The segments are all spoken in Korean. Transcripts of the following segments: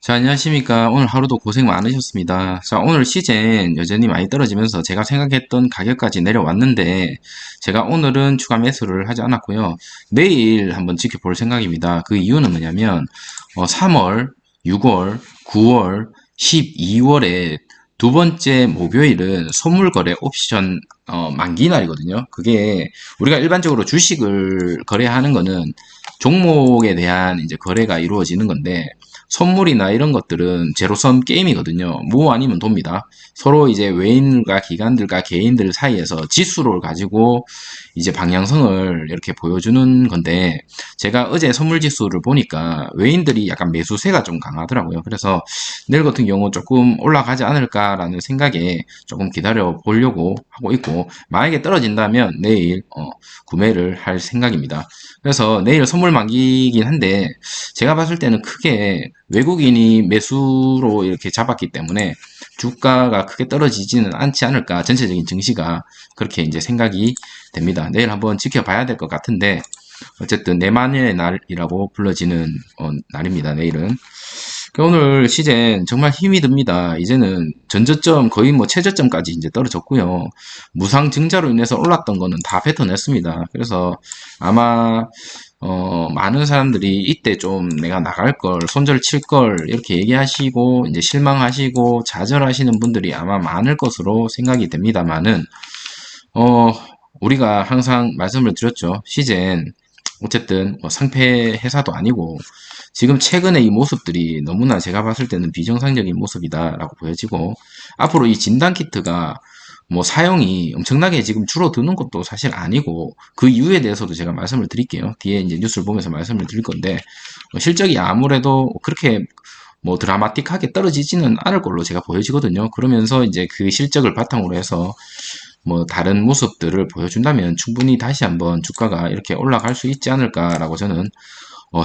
자, 안녕하십니까. 오늘 하루도 고생 많으셨습니다. 자, 오늘 시젠 여전히 많이 떨어지면서 제가 생각했던 가격까지 내려왔는데, 제가 오늘은 추가 매수를 하지 않았고요. 내일 한번 지켜볼 생각입니다. 그 이유는 뭐냐면, 3월, 6월, 9월, 12월에 두 번째 목요일은 선물거래 옵션 만기 날이거든요. 그게 우리가 일반적으로 주식을 거래하는 거는 종목에 대한 이제 거래가 이루어지는 건데, 선물이나 이런 것들은 제로섬 게임이거든요. 뭐 아니면 돕니다. 서로 이제 외인과 기관들과 개인들 사이에서 지수를 가지고 이제 방향성을 이렇게 보여주는 건데, 제가 어제 선물 지수를 보니까 외인들이 약간 매수세가 좀 강하더라고요. 그래서 내일 같은 경우 조금 올라가지 않을까라는 생각에 조금 기다려 보려고 하고 있고, 만약에 떨어진다면 내일 구매를 할 생각입니다. 그래서 내일 선물 만기긴 한데, 제가 봤을 때는 크게 외국인이 매수로 이렇게 잡았기 때문에 주가가 크게 떨어지지는 않지 않을까, 전체적인 증시가 그렇게 이제 생각이 됩니다. 내일 한번 지켜봐야 될 것 같은데, 어쨌든 내만의 날이라고 불러지는 날입니다. 내일은. 오늘 시젠 정말 힘이 듭니다. 이제는 전저점 거의 뭐 최저점까지 이제 떨어졌고요. 무상 증자로 인해서 올랐던 거는 다 뱉어냈습니다. 그래서 아마 많은 사람들이 이때 좀 내가 나갈 걸, 손절 칠 걸, 이렇게 얘기하시고, 이제 실망하시고, 좌절하시는 분들이 아마 많을 것으로 생각이 됩니다만은, 어, 우리가 항상 말씀을 드렸죠. 시젠, 어쨌든, 상패 회사도 아니고, 지금 최근에 이 모습들이 너무나 제가 봤을 때는 비정상적인 모습이다라고 보여지고, 앞으로 이 진단키트가 뭐 사용이 엄청나게 지금 줄어드는 것도 사실 아니고, 그 이유에 대해서도 제가 말씀을 드릴게요. 뒤에 이제 뉴스를 보면서 말씀을 드릴 건데, 실적이 아무래도 그렇게 뭐 드라마틱하게 떨어지지는 않을 걸로 제가 보여지거든요. 그러면서 이제 그 실적을 바탕으로 해서 뭐 다른 모습들을 보여준다면 충분히 다시 한번 주가가 이렇게 올라갈 수 있지 않을까라고 저는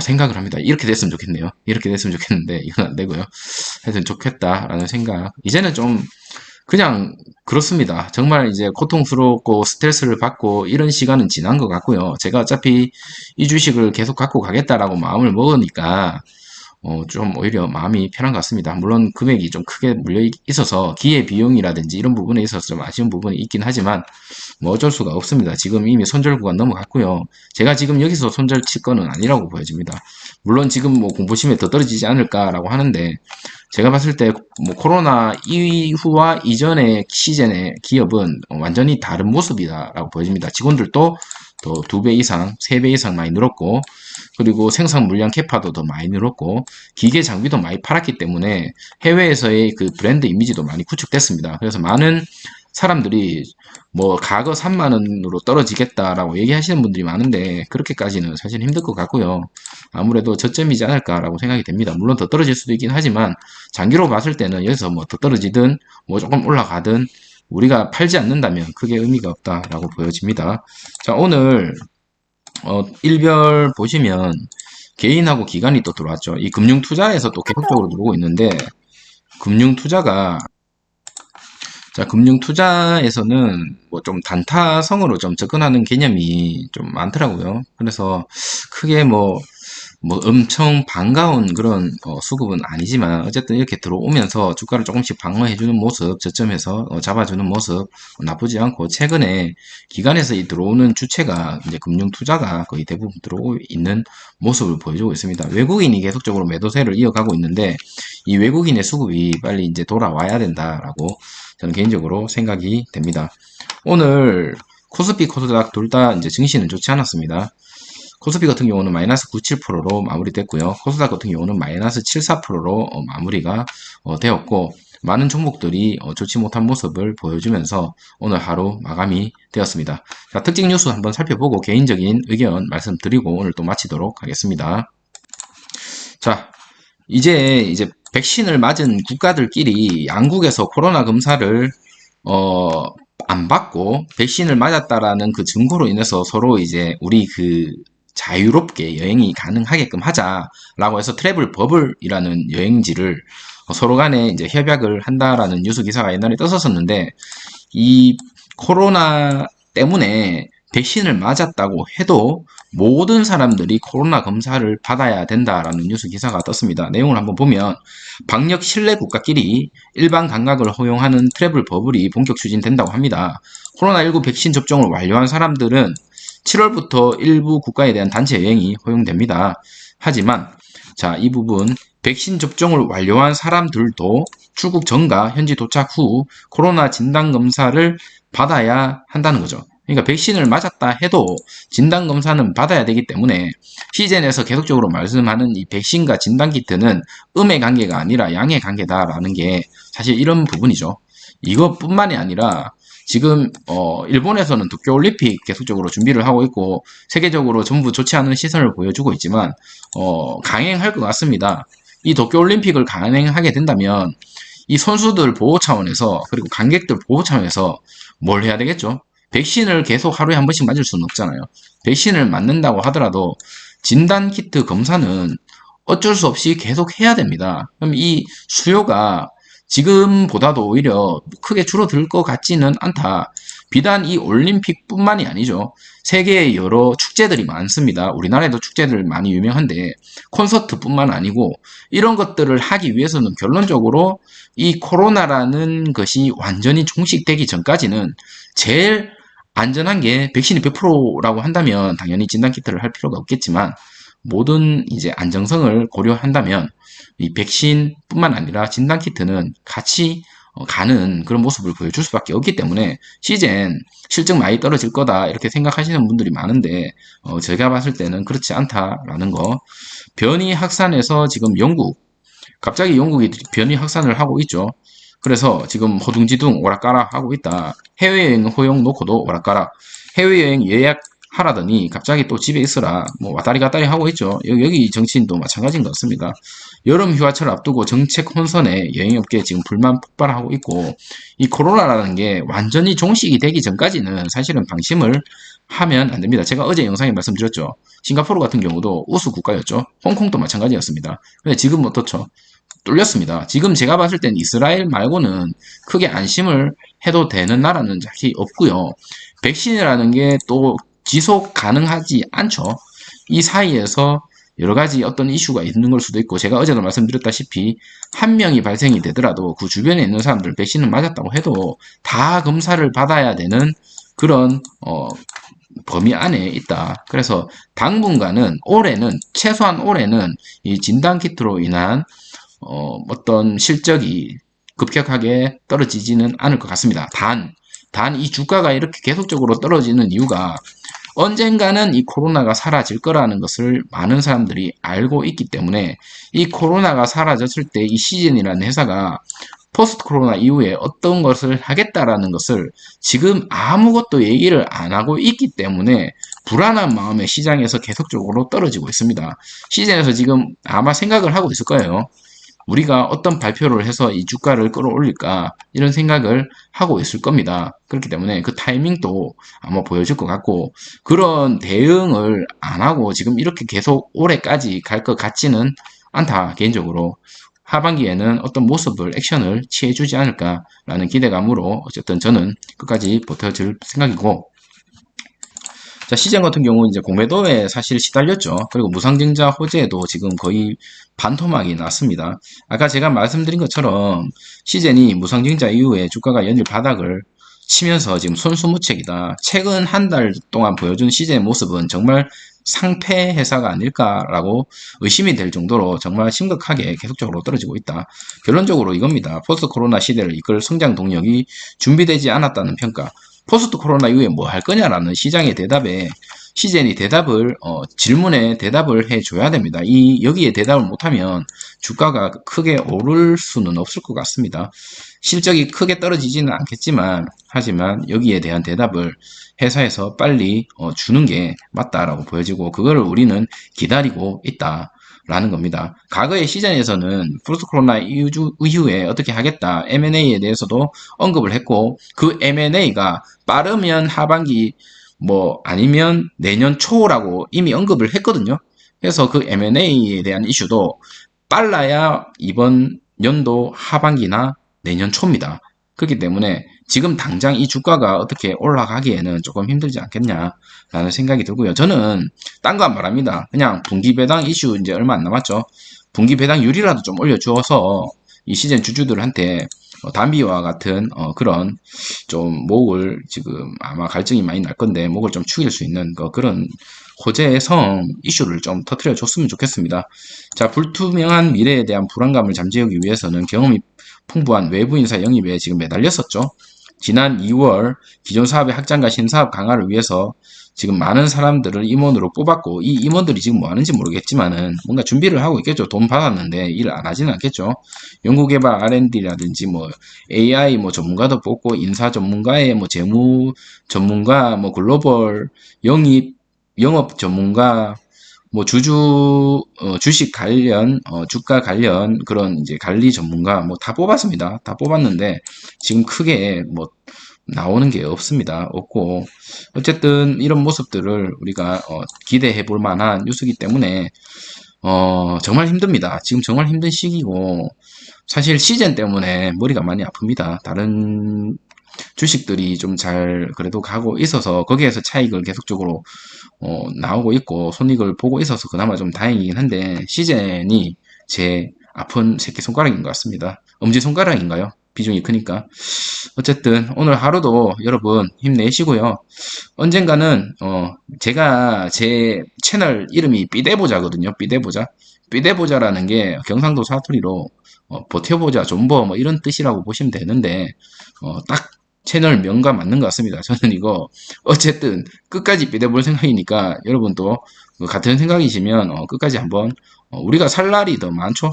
생각을 합니다. 이렇게 됐으면 좋겠네요. 이렇게 됐으면 좋겠는데 이건 안 되고요. 하여튼 좋겠다라는 생각. 이제는 좀 그냥 그렇습니다. 정말 이제 고통스럽고 스트레스를 받고 이런 시간은 지난 것 같고요. 제가 어차피 이 주식을 계속 갖고 가겠다라고 마음을 먹으니까 좀 오히려 마음이 편한 것 같습니다. 물론 금액이 좀 크게 물려 있어서 기회 비용이라든지 이런 부분에 있어서 좀 아쉬운 부분이 있긴 하지만 뭐 어쩔 수가 없습니다. 지금 이미 손절 구간 넘어갔고요. 제가 지금 여기서 손절 칠 거는 아니라고 보여집니다. 물론 지금 뭐 공포심에 더 떨어지지 않을까라고 하는데, 제가 봤을 때 뭐 코로나 이후와 이전의 시즌의 기업은 완전히 다른 모습이다라고 보여집니다. 직원들도 더 2배 이상, 3배 이상 많이 늘었고, 그리고 생산 물량 캐파도 더 많이 늘었고, 기계 장비도 많이 팔았기 때문에 해외에서의 그 브랜드 이미지도 많이 구축됐습니다. 그래서 많은 사람들이 뭐 과거 3만 원으로 떨어지겠다라고 얘기하시는 분들이 많은데, 그렇게까지는 사실 힘들 것 같고요. 아무래도 저점이지 않을까라고 생각이 됩니다. 물론 더 떨어질 수도 있긴 하지만 장기로 봤을 때는 여기서 뭐 더 떨어지든 뭐 조금 올라가든 우리가 팔지 않는다면 크게 의미가 없다라고 보여집니다. 자, 오늘 일별 보시면 개인하고 기관이 또 들어왔죠. 이 금융투자에서 또 계속적으로 들어오고 있는데, 금융투자가, 자, 금융투자에서는 뭐 좀 단타성으로 좀 접근하는 개념이 좀 많더라고요. 그래서 크게 뭐 엄청 반가운 그런 수급은 아니지만 어쨌든 이렇게 들어오면서 주가를 조금씩 방어해주는 모습, 저점에서 잡아주는 모습 나쁘지 않고, 최근에 기관에서 이 들어오는 주체가 이제 금융투자가 거의 대부분 들어오고 있는 모습을 보여주고 있습니다. 외국인이 계속적으로 매도세를 이어가고 있는데, 이 외국인의 수급이 빨리 이제 돌아와야 된다라고 저는 개인적으로 생각이 됩니다. 오늘 코스피, 코스닥 둘 다 이제 증시는 좋지 않았습니다. 코스피 같은 경우는 마이너스 97%로 마무리됐고요. 코스닥 같은 경우는 마이너스 74%로 마무리가 되었고, 많은 종목들이 좋지 못한 모습을 보여주면서 오늘 하루 마감이 되었습니다. 자, 특징 뉴스 한번 살펴보고 개인적인 의견 말씀드리고 오늘 또 마치도록 하겠습니다. 자, 이제 백신을 맞은 국가들끼리 양국에서 코로나 검사를 안 받고 백신을 맞았다라는 그 증거로 인해서 서로 이제 우리 그 자유롭게 여행이 가능하게끔 하자라고 해서 트래블 버블이라는 여행지를 서로 간에 이제 협약을 한다라는 뉴스 기사가 옛날에 떴었는데, 이 코로나 때문에 백신을 맞았다고 해도 모든 사람들이 코로나 검사를 받아야 된다라는 뉴스 기사가 떴습니다. 내용을 한번 보면 방역 신뢰 국가끼리 일반 감각을 허용하는 트래블 버블이 본격 추진된다고 합니다. 코로나19 백신 접종을 완료한 사람들은 7월부터 일부 국가에 대한 단체 여행이 허용됩니다. 하지만 자, 이 부분 백신 접종을 완료한 사람들도 출국 전과 현지 도착 후 코로나 진단 검사를 받아야 한다는 거죠. 그러니까 백신을 맞았다 해도 진단 검사는 받아야 되기 때문에 시즌에서 계속적으로 말씀하는 이 백신과 진단 키트는 음의 관계가 아니라 양의 관계다라는 게 사실 이런 부분이죠. 이것뿐만이 아니라 지금 일본에서는 도쿄올림픽 계속적으로 준비를 하고 있고 세계적으로 전부 좋지 않은 시선을 보여주고 있지만 강행할 것 같습니다. 이 도쿄올림픽을 강행하게 된다면 이 선수들 보호 차원에서 그리고 관객들 보호 차원에서 뭘 해야 되겠죠? 백신을 계속 하루에 한 번씩 맞을 수는 없잖아요. 백신을 맞는다고 하더라도 진단키트 검사는 어쩔 수 없이 계속 해야 됩니다. 그럼 이 수요가 지금보다도 오히려 크게 줄어들 것 같지는 않다. 비단 이 올림픽뿐만이 아니죠. 세계의 여러 축제들이 많습니다. 우리나라에도 축제들 많이 유명한데 콘서트뿐만 아니고 이런 것들을 하기 위해서는 결론적으로 이 코로나라는 것이 완전히 종식되기 전까지는 제일 안전한 게 백신이 100%라고 한다면 당연히 진단키트를 할 필요가 없겠지만 모든 이제 안정성을 고려한다면 이 백신뿐만 아니라 진단키트는 같이 가는 그런 모습을 보여줄 수밖에 없기 때문에 시즌 실적 많이 떨어질 거다 이렇게 생각하시는 분들이 많은데 제가 봤을 때는 그렇지 않다라는 거. 변이 확산에서 지금 갑자기 영국이 변이 확산을 하고 있죠. 그래서 지금 허둥지둥 오락가락 하고 있다. 해외여행 허용 놓고도 오락가락. 해외여행 예약하라더니 갑자기 또 집에 있으라 뭐 왔다리 갔다리 하고 있죠. 여기 정치인도 마찬가지인 것 같습니다. 여름 휴가철 앞두고 정책 혼선에 여행업계에 지금 불만 폭발하고 있고 이 코로나라는 게 완전히 종식이 되기 전까지는 사실은 방심을 하면 안 됩니다. 제가 어제 영상에 말씀드렸죠. 싱가포르 같은 경우도 우수 국가였죠. 홍콩도 마찬가지였습니다. 근데 지금 어떻죠? 뚫렸습니다. 지금 제가 봤을 땐 이스라엘 말고는 크게 안심을 해도 되는 나라는 딱히 없고요. 백신이라는 게 또 지속 가능하지 않죠. 이 사이에서 여러 가지 어떤 이슈가 있는 걸 수도 있고 제가 어제도 말씀드렸다시피 한 명이 발생이 되더라도 그 주변에 있는 사람들 백신을 맞았다고 해도 다 검사를 받아야 되는 그런 범위 안에 있다. 그래서 당분간은 최소한 올해는 이 진단키트로 인한 어떤 실적이 급격하게 떨어지지는 않을 것 같습니다. 단 이 주가가 이렇게 계속적으로 떨어지는 이유가 언젠가는 이 코로나가 사라질 거라는 것을 많은 사람들이 알고 있기 때문에 이 코로나가 사라졌을 때 이 시즌이라는 회사가 포스트 코로나 이후에 어떤 것을 하겠다라는 것을 지금 아무것도 얘기를 안 하고 있기 때문에 불안한 마음에 시장에서 계속적으로 떨어지고 있습니다. 시장에서 지금 아마 생각을 하고 있을 거예요. 우리가 어떤 발표를 해서 이 주가를 끌어올릴까 이런 생각을 하고 있을 겁니다. 그렇기 때문에 그 타이밍도 아마 보여줄 것 같고 그런 대응을 안 하고 지금 이렇게 계속 올해까지 갈 것 같지는 않다 개인적으로. 하반기에는 어떤 모습을 액션을 취해주지 않을까라는 기대감으로 어쨌든 저는 끝까지 버텨줄 생각이고 자, 시장 같은 경우 이제 공매도에 사실 시달렸죠. 그리고 무상증자 호재도 지금 거의 반토막이 났습니다. 아까 제가 말씀드린 것처럼 시즌이 무상증자 이후에 주가가 연일 바닥을 치면서 지금 손수무책이다. 최근 한 달 동안 보여준 시즌의 모습은 정말 상패 회사가 아닐까라고 의심이 될 정도로 정말 심각하게 계속적으로 떨어지고 있다. 결론적으로 이겁니다. 포스트 코로나 시대를 이끌 성장 동력이 준비되지 않았다는 평가. 포스트 코로나 이후에 뭐 할 거냐라는 시장의 대답에 시젠이 질문에 대답을 해줘야 됩니다. 여기에 대답을 못하면 주가가 크게 오를 수는 없을 것 같습니다. 실적이 크게 떨어지지는 않겠지만, 하지만 여기에 대한 대답을 회사에서 빨리 주는 게 맞다라고 보여지고, 그거를 우리는 기다리고 있다. 라는 겁니다. 과거의 시장에서는 포스트 코로나 이후에 어떻게 하겠다 M&A에 대해서도 언급을 했고 그 M&A가 빠르면 하반기 뭐 아니면 내년 초라고 이미 언급을 했거든요. 그래서 그 M&A에 대한 이슈도 빨라야 이번 연도 하반기나 내년 초입니다. 그렇기 때문에 지금 당장 이 주가가 어떻게 올라가기에는 조금 힘들지 않겠냐라는 생각이 들고요. 저는 딴 거 안 바랍니다. 그냥 분기 배당 이슈 이제 얼마 안 남았죠. 분기 배당률이라도 좀 올려주어서 이 시즌 주주들한테 단비와 같은 그런 좀 목을 지금 아마 갈증이 많이 날 건데 목을 좀 축일 수 있는 그런 호재의 성 이슈를 좀 터트려 줬으면 좋겠습니다. 자, 불투명한 미래에 대한 불안감을 잠재우기 위해서는 경험이 풍부한 외부 인사 영입에 지금 매달렸었죠. 지난 2월 기존 사업의 확장과 신사업 강화를 위해서 지금 많은 사람들을 임원으로 뽑았고 이 임원들이 지금 뭐 하는지 모르겠지만은 뭔가 준비를 하고 있겠죠. 돈 받았는데 일을 안 하지는 않겠죠. 연구개발 R&D라든지 뭐 AI 뭐 전문가도 뽑고 인사 전문가의 뭐 재무 전문가 뭐 글로벌 영업 전문가 뭐 주식 관련 주가 관련 그런 이제 관리 전문가 뭐 다 뽑았습니다. 다 뽑았는데 지금 크게 뭐 나오는 게 없습니다. 없고 어쨌든 이런 모습들을 우리가 기대해 볼 만한 뉴스이기 때문에 정말 힘듭니다. 지금 정말 힘든 시기고 사실 시즌 때문에 머리가 많이 아픕니다. 다른 주식들이 좀 잘 그래도 가고 있어서 거기에서 차익을 계속적으로 나오고 있고 손익을 보고 있어서 그나마 좀 다행이긴 한데 시즌이 제 아픈 새끼손가락인 것 같습니다. 엄지손가락인가요? 비중이 크니까. 어쨌든 오늘 하루도 여러분 힘내시고요. 언젠가는 제가 제 채널 이름이 삐대보자거든요. 삐대보자. 삐대보자라는 게 경상도 사투리로 버텨보자, 존버 뭐 이런 뜻이라고 보시면 되는데 딱 채널 명과 맞는 것 같습니다. 저는 이거 어쨌든 끝까지 삐대볼 생각이니까 여러분도 같은 생각이시면 끝까지 한번 우리가 살 날이 더 많죠.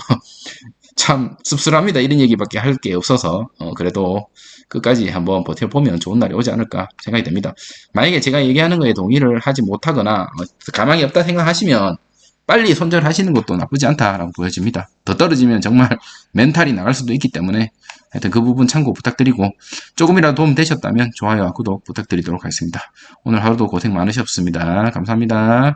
참 씁쓸합니다. 이런 얘기밖에 할 게 없어서 그래도 끝까지 한번 버텨보면 좋은 날이 오지 않을까 생각이 됩니다. 만약에 제가 얘기하는 거에 동의를 하지 못하거나 가망이 없다 생각하시면 빨리 손절하시는 것도 나쁘지 않다라고 보여집니다. 더 떨어지면 정말 멘탈이 나갈 수도 있기 때문에 하여튼 그 부분 참고 부탁드리고 조금이라도 도움 되셨다면 좋아요와 구독 부탁드리도록 하겠습니다. 오늘 하루도 고생 많으셨습니다. 감사합니다.